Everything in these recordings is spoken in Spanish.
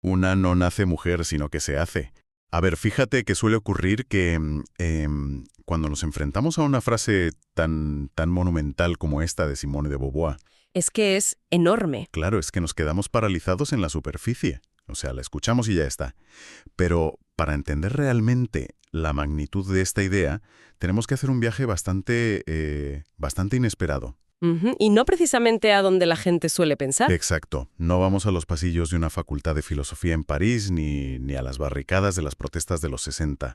Una no nace mujer, sino que se hace. A ver, fíjate que suele ocurrir que cuando nos enfrentamos a una frase tan monumental como esta de Simone de Beauvoir, Es que es enorme. claro, es que nos quedamos paralizados en la superficie. O sea, la escuchamos y ya está. Pero para entender realmente la magnitud de esta idea, tenemos que hacer un viaje bastante inesperado. Ujú. Y no precisamente a donde la gente suele pensar. Exacto. No vamos a los pasillos de una facultad de filosofía en París ni a las barricadas de las protestas de los 60.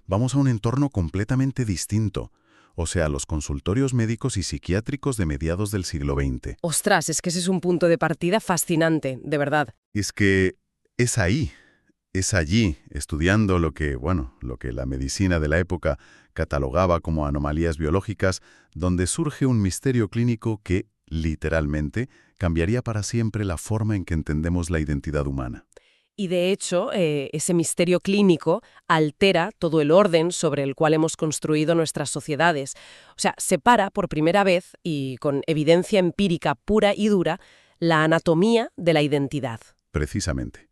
Vamos a un entorno completamente distinto. O sea, los consultorios médicos y psiquiátricos de mediados del siglo XX. Ostras, es que ese es un punto de partida fascinante, de verdad. Es que es ahí, es allí, estudiando lo que la medicina de la época catalogaba como anomalías biológicas, donde surge un misterio clínico que, literalmente, cambiaría para siempre la forma en que entendemos la identidad humana. Y de hecho, ese misterio clínico altera todo el orden sobre el cual hemos construido nuestras sociedades. O sea, separa por primera vez, y con evidencia empírica pura y dura, la anatomía de la identidad. Precisamente.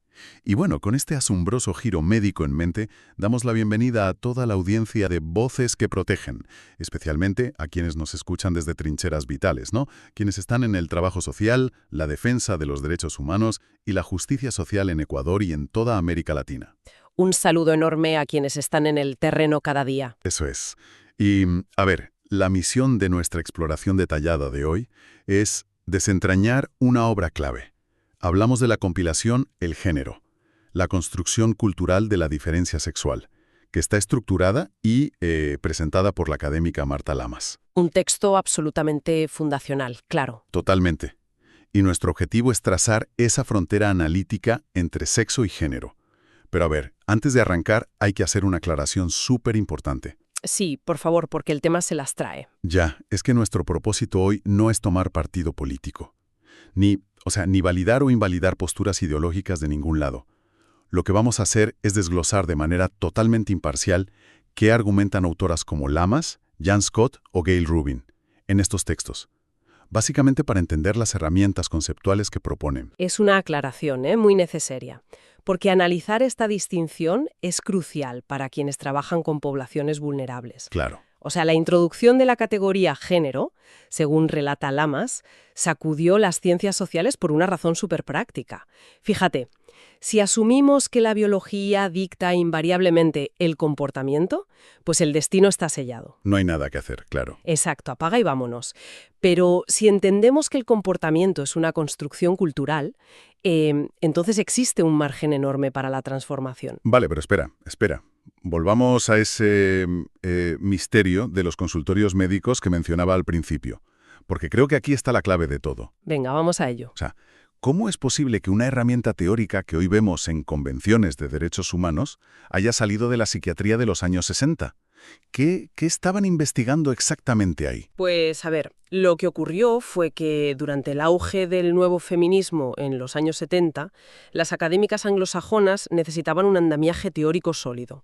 Y bueno, con este asombroso giro médico en mente, damos la bienvenida a toda la audiencia de Voces que Protegen, especialmente a quienes nos escuchan desde trincheras vitales, ¿no? Quienes están en el trabajo social, la defensa de los derechos humanos y la justicia social en Ecuador y en toda América Latina. Un saludo enorme a quienes están en el terreno cada día. Eso es. Y, a ver, la misión de nuestra exploración detallada de hoy es desentrañar una obra clave. Hablamos de la compilación El género, la construcción cultural de la diferencia sexual, que está estructurada y presentada por la académica Marta Lamas. Un texto absolutamente fundacional, claro. Totalmente. Y nuestro objetivo es trazar esa frontera analítica entre sexo y género. Pero a ver, antes de arrancar hay que hacer una aclaración súper importante. Sí, por favor, porque el tema se las trae. Ya, es que nuestro propósito hoy no es tomar partido político. Ni validar o invalidar posturas ideológicas de ningún lado. Lo que vamos a hacer es desglosar de manera totalmente imparcial qué argumentan autoras como Lamas, Jan Scott o Gail Rubin en estos textos, básicamente para entender las herramientas conceptuales que proponen. Es una aclaración, muy necesaria, porque analizar esta distinción es crucial para quienes trabajan con poblaciones vulnerables. Claro. O sea, la introducción de la categoría género, según relata Lamas, sacudió las ciencias sociales por una razón súper práctica. Fíjate, si asumimos que la biología dicta invariablemente el comportamiento, pues el destino está sellado. No hay nada que hacer, claro. Exacto, apaga y vámonos. Pero si entendemos que el comportamiento es una construcción cultural, entonces existe un margen enorme para la transformación. Vale, pero espera. Volvamos a ese misterio de los consultorios médicos que mencionaba al principio, porque creo que aquí está la clave de todo. Venga, vamos a ello. O sea, ¿cómo es posible que una herramienta teórica que hoy vemos en convenciones de derechos humanos haya salido de la psiquiatría de los años 60? ¿Qué estaban investigando exactamente ahí? Pues a ver, lo que ocurrió fue que durante el auge del nuevo feminismo en los años 70, las académicas anglosajonas necesitaban un andamiaje teórico sólido.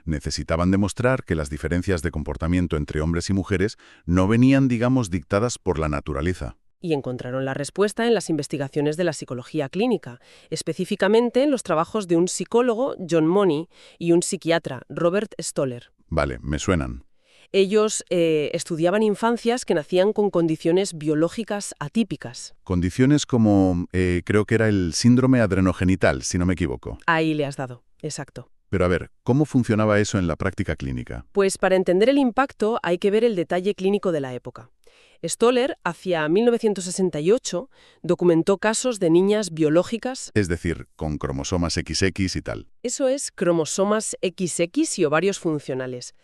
Necesitaban demostrar que las diferencias de comportamiento entre hombres y mujeres no venían, digamos, dictadas por la naturaleza. Y encontraron la respuesta en las investigaciones de la psicología clínica, específicamente en los trabajos de un psicólogo, John Money, y un psiquiatra, Robert Stoller. Vale, me suenan. Ellos estudiaban infancias que nacían con condiciones biológicas atípicas. Condiciones como, creo que era el síndrome adrenogenital, si no me equivoco. Ahí le has dado, exacto. Pero a ver, ¿cómo funcionaba eso en la práctica clínica? Pues para entender el impacto hay que ver el detalle clínico de la época. Stoller, hacia 1968, documentó casos de niñas biológicas, Es decir, con cromosomas XX y tal. eso es, cromosomas XX y ovarios funcionales,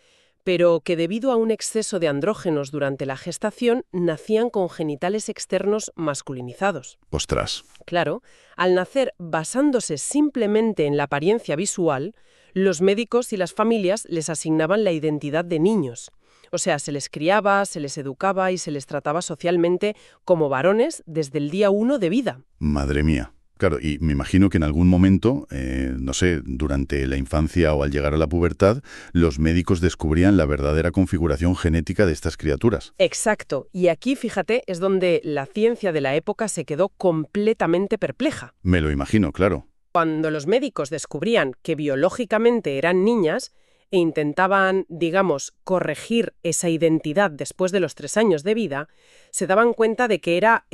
pero que debido a un exceso de andrógenos durante la gestación nacían con genitales externos masculinizados. Ostras. Claro, al nacer basándose simplemente en la apariencia visual, los médicos y las familias les asignaban la identidad de niños. O sea, se les criaba, se les educaba y se les trataba socialmente como varones desde el día 1 de vida. Madre mía. Claro, y me imagino que en algún momento, no sé, durante la infancia o al llegar a la pubertad, los médicos descubrían la verdadera configuración genética de estas criaturas. Exacto, y aquí, fíjate, es donde la ciencia de la época se quedó completamente perpleja. Me lo imagino, claro. Cuando los médicos descubrían que biológicamente eran niñas e intentaban, digamos, corregir esa identidad después de los 3 años de vida, se daban cuenta de que era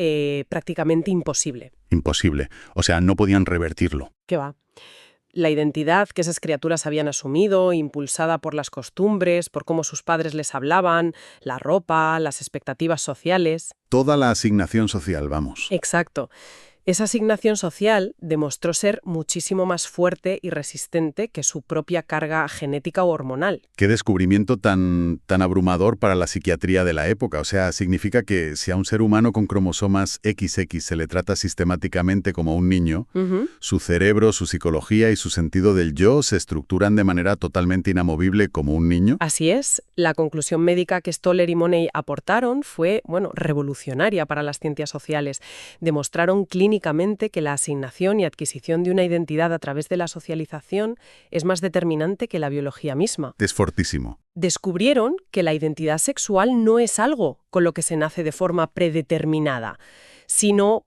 prácticamente imposible. Imposible. O sea, no podían revertirlo. ¿Qué va? La identidad que esas criaturas habían asumido, impulsada por las costumbres, por cómo sus padres les hablaban, la ropa, las expectativas sociales. Toda la asignación social, vamos. Exacto. Esa asignación social demostró ser muchísimo más fuerte y resistente que su propia carga genética o hormonal. Qué descubrimiento tan abrumador para la psiquiatría de la época. O sea, significa que si a un ser humano con cromosomas XX se le trata sistemáticamente como un niño, su cerebro, su psicología y su sentido del yo se estructuran de manera totalmente inamovible como un niño. Así es. La conclusión médica que Stoller y Money aportaron fue, revolucionaria para las ciencias sociales. Demostraron clínicamente que la asignación y adquisición de una identidad a través de la socialización es más determinante que la biología misma. Es fortísimo. Descubrieron que la identidad sexual no es algo con lo que se nace de forma predeterminada, sino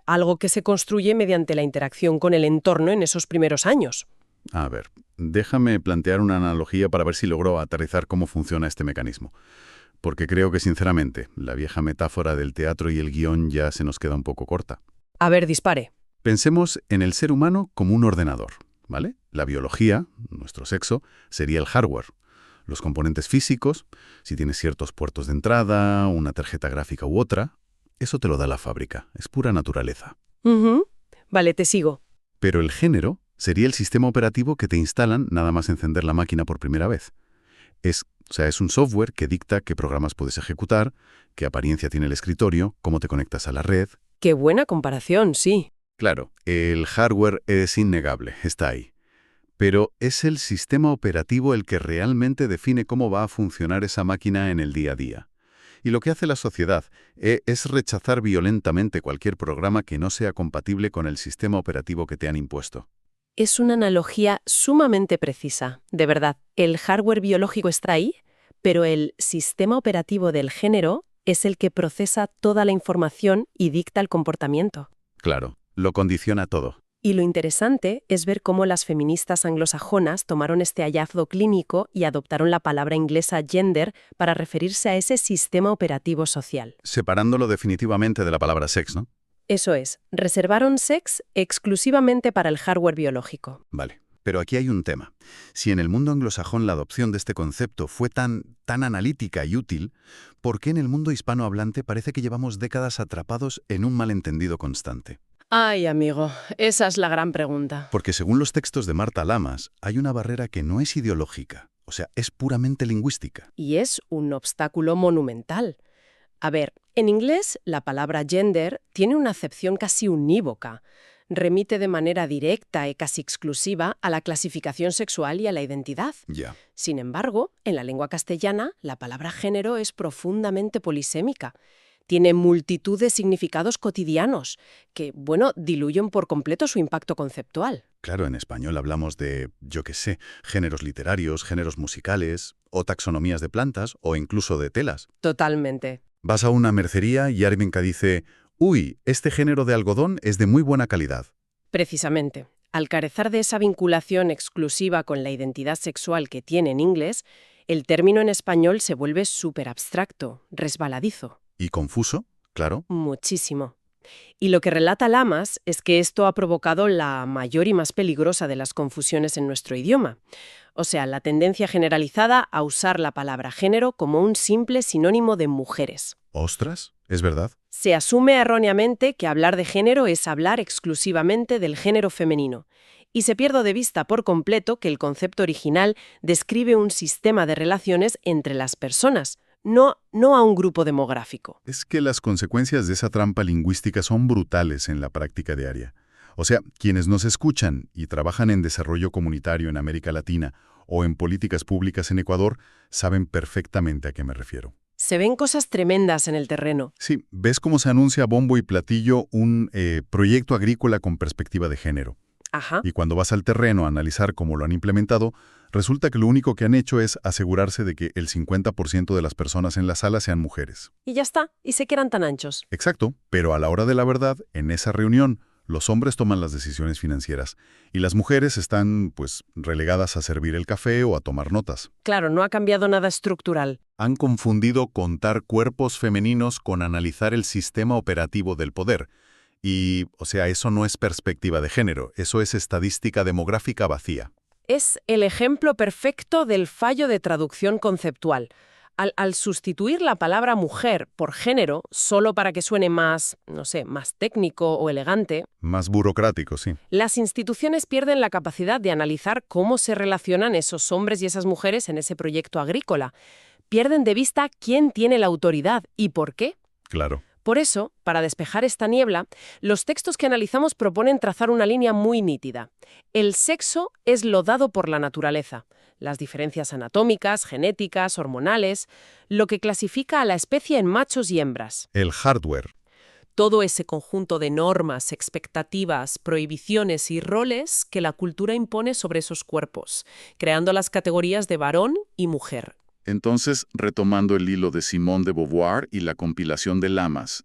algo que se construye mediante la interacción con el entorno en esos primeros años. A ver, déjame plantear una analogía para ver si logro aterrizar cómo funciona este mecanismo. Porque creo que, sinceramente, la vieja metáfora del teatro y el guión ya se nos queda un poco corta. A ver, dispare. Pensemos en el ser humano como un ordenador, ¿vale? La biología, nuestro sexo, sería el hardware. Los componentes físicos, si tienes ciertos puertos de entrada, una tarjeta gráfica u otra, eso te lo da la fábrica, es pura naturaleza. Vale, te sigo. Pero el género sería el sistema operativo que te instalan nada más encender la máquina por primera vez. Es un software que dicta qué programas puedes ejecutar, qué apariencia tiene el escritorio, cómo te conectas a la red. Qué buena comparación, sí. Claro, el hardware es innegable, está ahí. Pero es el sistema operativo el que realmente define cómo va a funcionar esa máquina en el día a día. Y lo que hace la sociedad es rechazar violentamente cualquier programa que no sea compatible con el sistema operativo que te han impuesto. Es una analogía sumamente precisa. De verdad, el hardware biológico está ahí, pero el sistema operativo del género es el que procesa toda la información y dicta el comportamiento. Claro, lo condiciona todo. Y lo interesante es ver cómo las feministas anglosajonas tomaron este hallazgo clínico y adoptaron la palabra inglesa gender para referirse a ese sistema operativo social. Separándolo definitivamente de la palabra sex, ¿no? Eso es, reservaron sex exclusivamente para el hardware biológico. Vale, pero aquí hay un tema. Si en el mundo anglosajón la adopción de este concepto fue tan analítica y útil, ¿por qué en el mundo hispanohablante parece que llevamos décadas atrapados en un malentendido constante? Ay, amigo, esa es la gran pregunta. Porque según los textos de Marta Lamas, hay una barrera que no es ideológica, o sea, es puramente lingüística. Y es un obstáculo monumental. A ver, en inglés la palabra gender tiene una acepción casi unívoca. Remite de manera directa y casi exclusiva a la clasificación sexual y a la identidad. Ya. Sin embargo, en la lengua castellana, la palabra género es profundamente polisémica. Tiene multitud de significados cotidianos que, diluyen por completo su impacto conceptual. Claro, en español hablamos de, géneros literarios, géneros musicales, o taxonomías de plantas, o incluso de telas. Totalmente. Vas a una mercería y Arminka dice, «Uy, este género de algodón es de muy buena calidad». Precisamente. Al carecer de esa vinculación exclusiva con la identidad sexual que tiene en inglés, el término en español se vuelve súper abstracto, resbaladizo. ¿Y confuso? Claro. Muchísimo. Y lo que relata Lamas es que esto ha provocado la mayor y más peligrosa de las confusiones en nuestro idioma. O sea, la tendencia generalizada a usar la palabra género como un simple sinónimo de mujeres. ¿Ostras? ¿Es verdad? Se asume erróneamente que hablar de género es hablar exclusivamente del género femenino. Y se pierde de vista por completo que el concepto original describe un sistema de relaciones entre las personas, no a un grupo demográfico. Es que las consecuencias de esa trampa lingüística son brutales en la práctica diaria. O sea, quienes nos escuchan y trabajan en desarrollo comunitario en América Latina o en políticas públicas en Ecuador saben perfectamente a qué me refiero. Se ven cosas tremendas en el terreno. Sí, ves cómo se anuncia a bombo y platillo un proyecto agrícola con perspectiva de género. Ajá. Y cuando vas al terreno a analizar cómo lo han implementado, resulta que lo único que han hecho es asegurarse de que el 50% de las personas en la sala sean mujeres. Y ya está, y se quedan tan anchos. Exacto, pero a la hora de la verdad, en esa reunión, Los hombres toman las decisiones financieras y las mujeres están, pues, relegadas a servir el café o a tomar notas. Claro, no ha cambiado nada estructural. Han confundido contar cuerpos femeninos con analizar el sistema operativo del poder. Y, o sea, eso no es perspectiva de género, eso es estadística demográfica vacía. Es el ejemplo perfecto del fallo de traducción conceptual. Al sustituir la palabra mujer por género, solo para que suene más, no sé, más técnico o elegante, Más burocrático, sí. las instituciones pierden la capacidad de analizar cómo se relacionan esos hombres y esas mujeres en ese proyecto agrícola. Pierden de vista quién tiene la autoridad y por qué. Claro. Por eso, para despejar esta niebla, los textos que analizamos proponen trazar una línea muy nítida. El sexo es lo dado por la naturaleza. Las diferencias anatómicas, genéticas, hormonales, lo que clasifica a la especie en machos y hembras. El hardware. Todo ese conjunto de normas, expectativas, prohibiciones y roles que la cultura impone sobre esos cuerpos, creando las categorías de varón y mujer. Entonces, retomando el hilo de Simone de Beauvoir y la compilación de Lamas,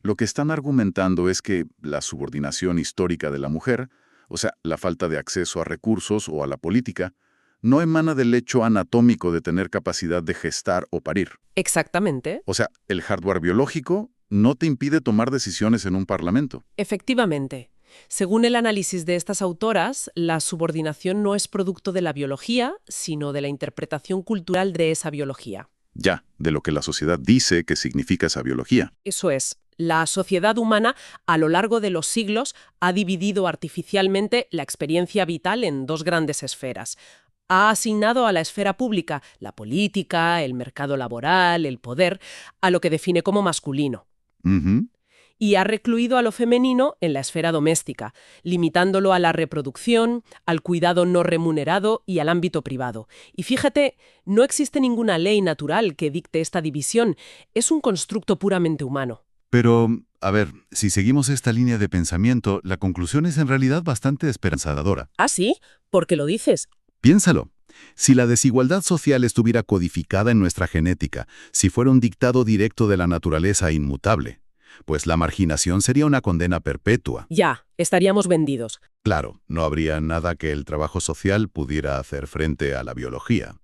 lo que están argumentando es que la subordinación histórica de la mujer, o sea, la falta de acceso a recursos o a la política, no emana del hecho anatómico de tener capacidad de gestar o parir. Exactamente. O sea, el hardware biológico no te impide tomar decisiones en un parlamento. Efectivamente. Según el análisis de estas autoras, la subordinación no es producto de la biología, sino de la interpretación cultural de esa biología. Ya, de lo que la sociedad dice que significa esa biología. Eso es, la sociedad humana a lo largo de los siglos ha dividido artificialmente la experiencia vital en dos grandes esferas. Ha asignado a la esfera pública la política, el mercado laboral, el poder, a lo que define como masculino. Ujú. Y ha recluido a lo femenino en la esfera doméstica, limitándolo a la reproducción, al cuidado no remunerado y al ámbito privado. Y fíjate, no existe ninguna ley natural que dicte esta división, es un constructo puramente humano. Pero, a ver, si seguimos esta línea de pensamiento, la conclusión es en realidad bastante esperanzadora. ¿Ah, sí? ¿Por qué lo dices? Piénsalo. Si la desigualdad social estuviera codificada en nuestra genética, si fuera un dictado directo de la naturaleza inmutable, pues la marginación sería una condena perpetua. Ya, estaríamos vendidos. Claro, no habría nada que el trabajo social pudiera hacer frente a la biología.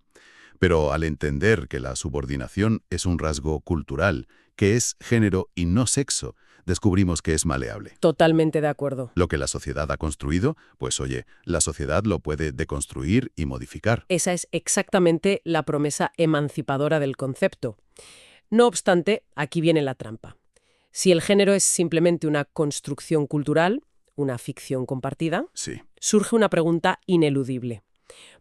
Pero al entender que la subordinación es un rasgo cultural, que es género y no sexo, descubrimos que es maleable. Totalmente de acuerdo. Lo que la sociedad ha construido, pues oye, la sociedad lo puede deconstruir y modificar. Esa es exactamente la promesa emancipadora del concepto. No obstante, aquí viene la trampa. Si el género es simplemente una construcción cultural, una ficción compartida, Sí. surge una pregunta ineludible.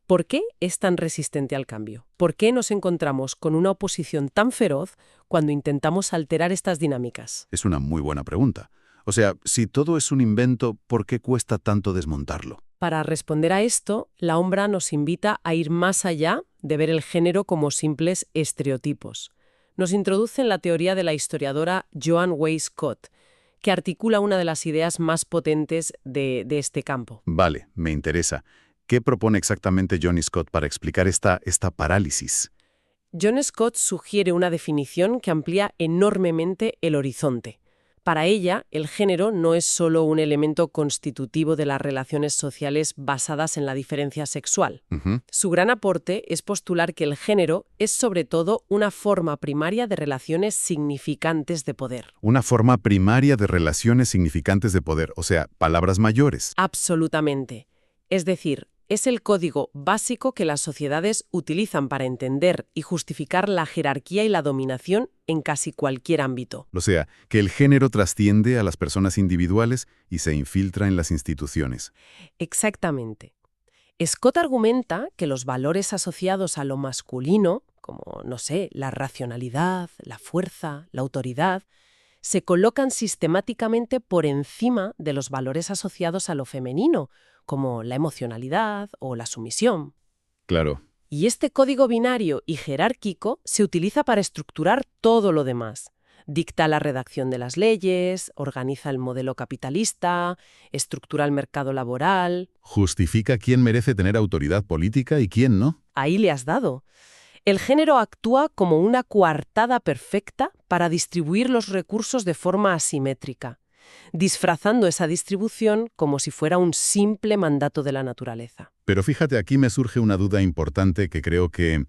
¿Por qué es tan resistente al cambio? ¿Por qué nos encontramos con una oposición tan feroz cuando intentamos alterar estas dinámicas? Es una muy buena pregunta. O sea, si todo es un invento, ¿por qué cuesta tanto desmontarlo? Para responder a esto, la obra nos invita a ir más allá de ver el género como simples estereotipos. Nos introduce en la teoría de la historiadora Joan Way Scott, que articula una de las ideas más potentes de este campo. Vale, me interesa. ¿Qué propone exactamente Johnny Scott para explicar esta parálisis? John Scott sugiere una definición que amplía enormemente el horizonte. Para ella, el género no es solo un elemento constitutivo de las relaciones sociales basadas en la diferencia sexual. Ujú. Su gran aporte es postular que el género es sobre todo una forma primaria de relaciones significantes de poder. Una forma primaria de relaciones significantes de poder, o sea, palabras mayores. Absolutamente. Es decir, es el código básico que las sociedades utilizan para entender y justificar la jerarquía y la dominación en casi cualquier ámbito. O sea, que el género trasciende a las personas individuales y se infiltra en las instituciones. Exactamente. Scott argumenta que los valores asociados a lo masculino, como, no sé, la racionalidad, la fuerza, la autoridad, se colocan sistemáticamente por encima de los valores asociados a lo femenino, como la emocionalidad o la sumisión. Claro. Y este código binario y jerárquico se utiliza para estructurar todo lo demás. Dicta la redacción de las leyes, organiza el modelo capitalista, estructura el mercado laboral. Justifica quién merece tener autoridad política y quién no. Ahí le has dado. El género actúa como una coartada perfecta para distribuir los recursos de forma asimétrica. disfrazando esa distribución como si fuera un simple mandato de la naturaleza. Pero fíjate, aquí me surge una duda importante que creo que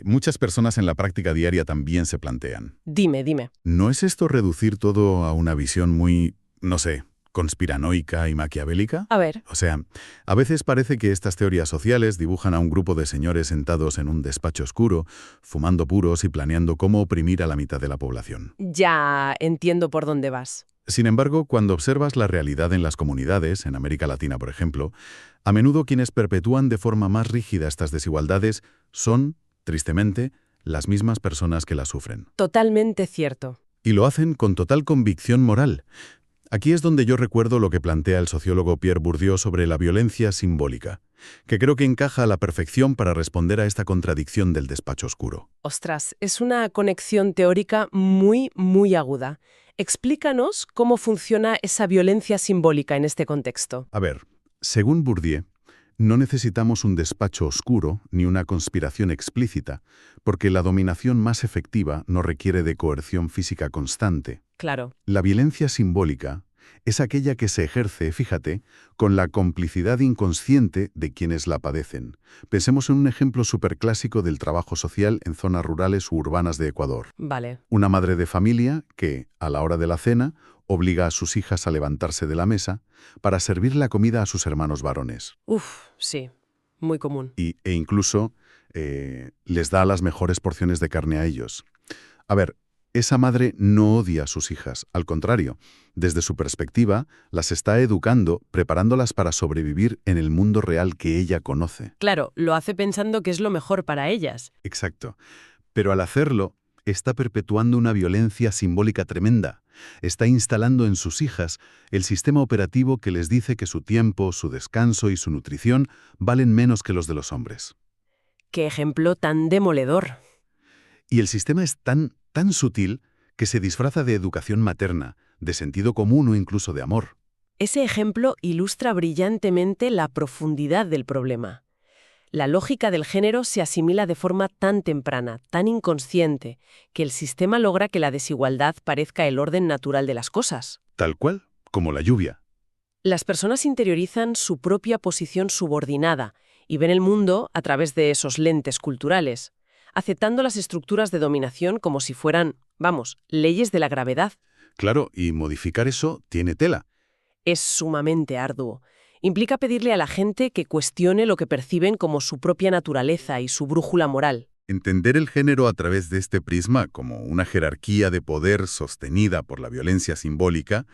muchas personas en la práctica diaria también se plantean. Dime. ¿No es esto reducir todo a una visión muy, no sé, conspiranoica y maquiavélica? A ver. O sea, a veces parece que estas teorías sociales dibujan a un grupo de señores sentados en un despacho oscuro, fumando puros y planeando cómo oprimir a la mitad de la población. Ya entiendo por dónde vas. Sin embargo, cuando observas la realidad en las comunidades, en América Latina por ejemplo, a menudo quienes perpetúan de forma más rígida estas desigualdades son, tristemente, las mismas personas que las sufren. Totalmente cierto. Y lo hacen con total convicción moral. Aquí es donde yo recuerdo lo que plantea el sociólogo Pierre Bourdieu sobre la violencia simbólica, que creo que encaja a la perfección para responder a esta contradicción del despacho oscuro. Ostras, es una conexión teórica muy aguda. Explícanos cómo funciona esa violencia simbólica en este contexto. A ver, según Bourdieu, no necesitamos un despacho oscuro ni una conspiración explícita, porque la dominación más efectiva no requiere de coerción física constante. Claro. La violencia simbólica es aquella que se ejerce, fíjate, con la complicidad inconsciente de quienes la padecen. Pensemos en un ejemplo superclásico del trabajo social en zonas rurales u urbanas de Ecuador. Vale. Una madre de familia que, a la hora de la cena, obliga a sus hijas a levantarse de la mesa para servir la comida a sus hermanos varones. Sí, muy común. E incluso les da las mejores porciones de carne a ellos. A ver, esa madre no odia a sus hijas, al contrario, desde su perspectiva, las está educando, preparándolas para sobrevivir en el mundo real que ella conoce. Claro, lo hace pensando que es lo mejor para ellas. Exacto. Pero al hacerlo, está perpetuando una violencia simbólica tremenda. Está instalando en sus hijas el sistema operativo que les dice que su tiempo, su descanso y su nutrición valen menos que los de los hombres. ¡Qué ejemplo tan demoledor! Y el sistema es tan sutil que se disfraza de educación materna, de sentido común o incluso de amor. Ese ejemplo ilustra brillantemente la profundidad del problema. La lógica del género se asimila de forma tan temprana, tan inconsciente, que el sistema logra que la desigualdad parezca el orden natural de las cosas. Tal cual, como la lluvia. Las personas interiorizan su propia posición subordinada y ven el mundo a través de esos lentes culturales, aceptando las estructuras de dominación como si fueran, leyes de la gravedad. Claro, y modificar eso tiene tela. Es sumamente arduo. Implica pedirle a la gente que cuestione lo que perciben como su propia naturaleza y su brújula moral. Entender el género a través de este prisma como una jerarquía de poder sostenida por la violencia simbólica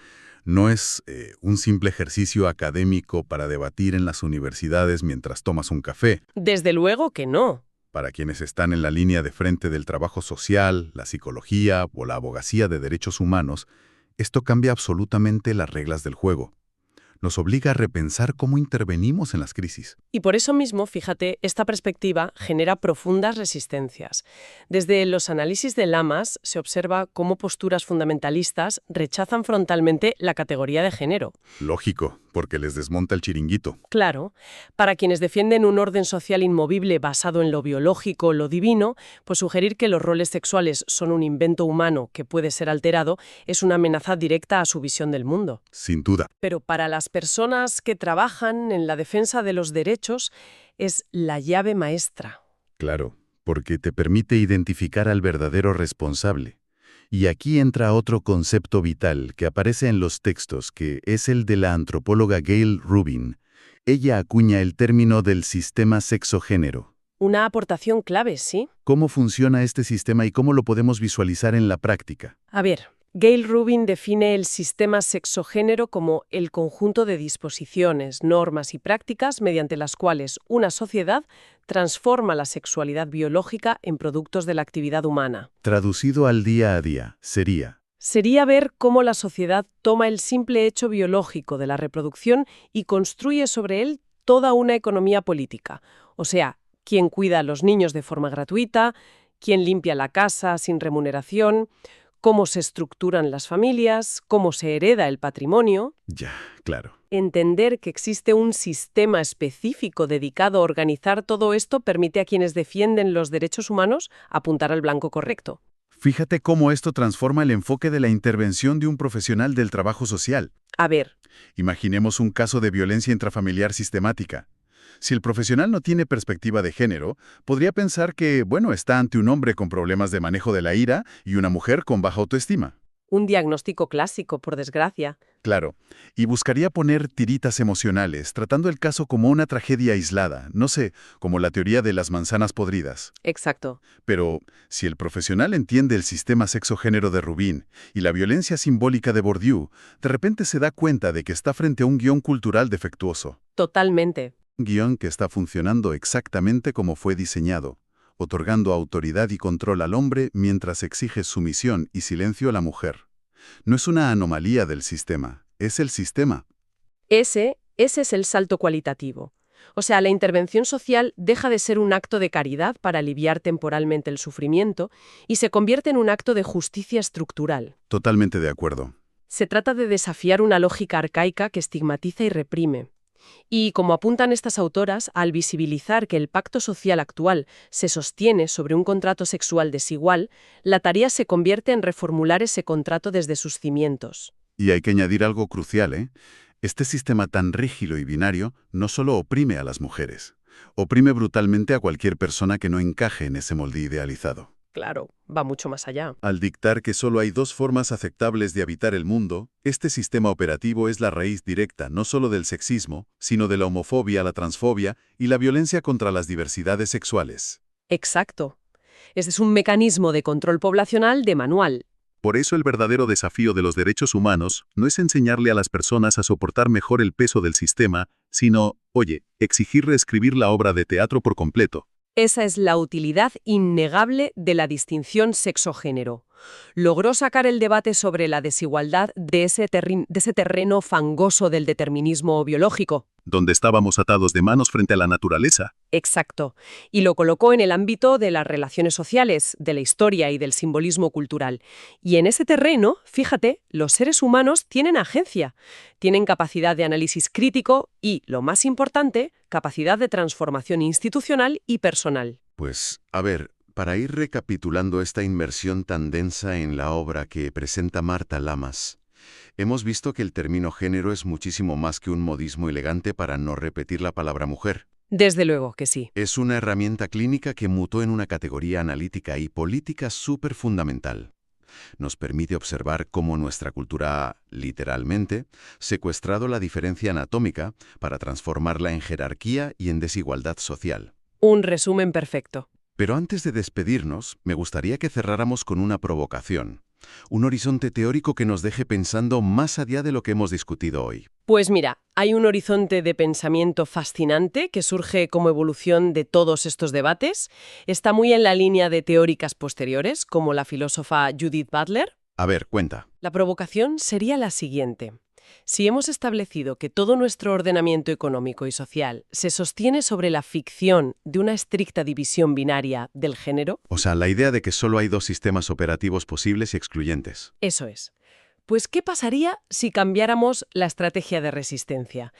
no es un simple ejercicio académico para debatir en las universidades mientras tomas un café. Desde luego que no. Para quienes están en la línea de frente del trabajo social, la psicología o la abogacía de derechos humanos, esto cambia absolutamente las reglas del juego. Nos obliga a repensar cómo intervenimos en las crisis. Y por eso mismo, fíjate, esta perspectiva genera profundas resistencias. Desde los análisis de Lamas se observa cómo posturas fundamentalistas rechazan frontalmente la categoría de género. Lógico, porque les desmonta el chiringuito. Claro, para quienes defienden un orden social inmovible basado en lo biológico o lo divino, pues sugerir que los roles sexuales son un invento humano que puede ser alterado es una amenaza directa a su visión del mundo. Sin duda. Pero para las personas que trabajan en la defensa de los derechos es la llave maestra. Claro, porque te permite identificar al verdadero responsable. Y aquí entra otro concepto vital que aparece en los textos, que es el de la antropóloga Gayle Rubin. Ella acuña el término del sistema sexo-género. Una aportación clave, ¿sí? ¿Cómo funciona este sistema y cómo lo podemos visualizar en la práctica? A ver, Gayle Rubin define el sistema sexogénero como el conjunto de disposiciones, normas y prácticas mediante las cuales una sociedad transforma la sexualidad biológica en productos de la actividad humana. Traducido al día a día, Sería ver cómo la sociedad toma el simple hecho biológico de la reproducción y construye sobre él toda una economía política. O sea, quién cuida a los niños de forma gratuita, quién limpia la casa sin remuneración, cómo se estructuran las familias, cómo se hereda el patrimonio. Ya, claro. Entender que existe un sistema específico dedicado a organizar todo esto permite a quienes defienden los derechos humanos apuntar al blanco correcto. Fíjate cómo esto transforma el enfoque de la intervención de un profesional del trabajo social. A ver, Imaginemos un caso de violencia intrafamiliar sistemática. Si el profesional no tiene perspectiva de género, podría pensar que, bueno, está ante un hombre con problemas de manejo de la ira y una mujer con baja autoestima. un diagnóstico clásico, por desgracia. Claro, y buscaría poner tiritas emocionales, tratando el caso como una tragedia aislada, no sé, como la teoría de las manzanas podridas. Exacto. Pero si el profesional entiende el sistema sexo-género de Rubin y la violencia simbólica de Bourdieu, de repente se da cuenta de que está frente a un guión cultural defectuoso. Totalmente. Un guión que está funcionando exactamente como fue diseñado, otorgando autoridad y control al hombre mientras exige sumisión y silencio a la mujer. No es una anomalía del sistema, es el sistema. Ese es el salto cualitativo. O sea, la intervención social deja de ser un acto de caridad para aliviar temporalmente el sufrimiento y se convierte en un acto de justicia estructural. Totalmente de acuerdo. Se trata de desafiar una lógica arcaica que estigmatiza y reprime. Y, como apuntan estas autoras, al visibilizar que el pacto social actual se sostiene sobre un contrato sexual desigual, la tarea se convierte en reformular ese contrato desde sus cimientos. Y hay que añadir algo crucial, ¿eh? Este sistema tan rígido y binario no solo oprime a las mujeres, oprime brutalmente a cualquier persona que no encaje en ese molde idealizado. Claro, va mucho más allá. Al dictar que solo hay dos formas aceptables de habitar el mundo, este sistema operativo es la raíz directa no solo del sexismo, sino de la homofobia, la transfobia y la violencia contra las diversidades sexuales. Exacto. Este es un mecanismo de control poblacional de manual. Por eso el verdadero desafío de los derechos humanos no es enseñarle a las personas a soportar mejor el peso del sistema, sino, oye, exigir reescribir la obra de teatro por completo. Esa es la utilidad innegable de la distinción sexo-género. Logró sacar el debate sobre la desigualdad de ese terreno fangoso del determinismo biológico. Donde estábamos atados de manos frente a la naturaleza. Exacto. Y lo colocó en el ámbito de las relaciones sociales, de la historia y del simbolismo cultural. Y en ese terreno, fíjate, los seres humanos tienen agencia, tienen capacidad de análisis crítico y, lo más importante, capacidad de transformación institucional y personal. Pues, a ver, para ir recapitulando esta inmersión tan densa en la obra que presenta Marta Lamas, hemos visto que el término género es muchísimo más que un modismo elegante para no repetir la palabra mujer. Desde luego que sí. Es una herramienta clínica que mutó en una categoría analítica y política súper fundamental. Nos permite observar cómo nuestra cultura ha, literalmente, secuestrado la diferencia anatómica para transformarla en jerarquía y en desigualdad social. Un resumen perfecto. Pero antes de despedirnos, me gustaría que cerráramos con una provocación. Un horizonte teórico que nos deje pensando más allá de lo que hemos discutido hoy. Pues mira, hay un horizonte de pensamiento fascinante que surge como evolución de todos estos debates. Está muy en la línea de teóricas posteriores, como la filósofa Judith Butler. A ver, cuenta. La provocación sería la siguiente. Si hemos establecido que todo nuestro ordenamiento económico y social se sostiene sobre la ficción de una estricta división binaria del género, O sea, la idea de que solo hay dos sistemas operativos posibles y excluyentes. eso es. Pues, ¿qué pasaría si cambiáramos la estrategia de resistencia?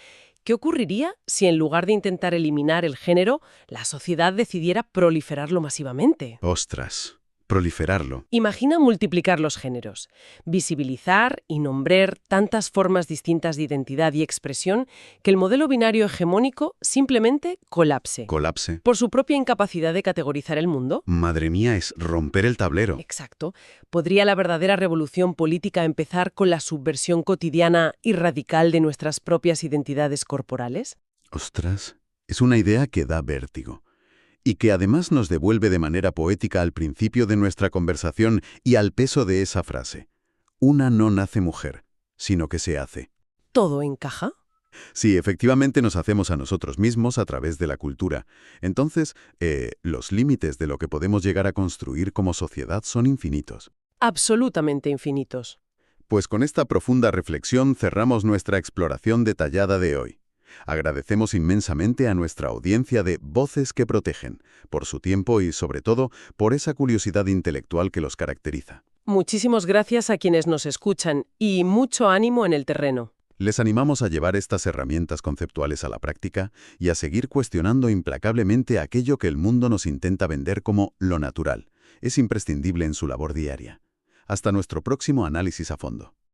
¿Qué ocurriría si en lugar de intentar eliminar el género, la sociedad decidiera proliferarlo masivamente? Ostras, proliferarlo. Imagina multiplicar los géneros, visibilizar y nombrar tantas formas distintas de identidad y expresión que el modelo binario hegemónico simplemente colapse. Colapse. Por su propia incapacidad de categorizar el mundo. Madre mía, es romper el tablero. Exacto. ¿Podría la verdadera revolución política empezar con la subversión cotidiana y radical de nuestras propias identidades corporales? Ostras, es una idea que da vértigo. Y que además nos devuelve de manera poética al principio de nuestra conversación y al peso de esa frase. Una no nace mujer, sino que se hace. ¿Todo encaja? Sí, efectivamente nos hacemos a nosotros mismos a través de la cultura. Entonces, los límites de lo que podemos llegar a construir como sociedad son infinitos. Absolutamente infinitos. Pues con esta profunda reflexión cerramos nuestra exploración detallada de hoy. Agradecemos inmensamente a nuestra audiencia de Voces que Protegen, por su tiempo y, sobre todo, por esa curiosidad intelectual que los caracteriza. Muchísimas gracias a quienes nos escuchan y mucho ánimo en el terreno. Les animamos a llevar estas herramientas conceptuales a la práctica y a seguir cuestionando implacablemente aquello que el mundo nos intenta vender como lo natural, es imprescindible en su labor diaria. Hasta nuestro próximo análisis a fondo.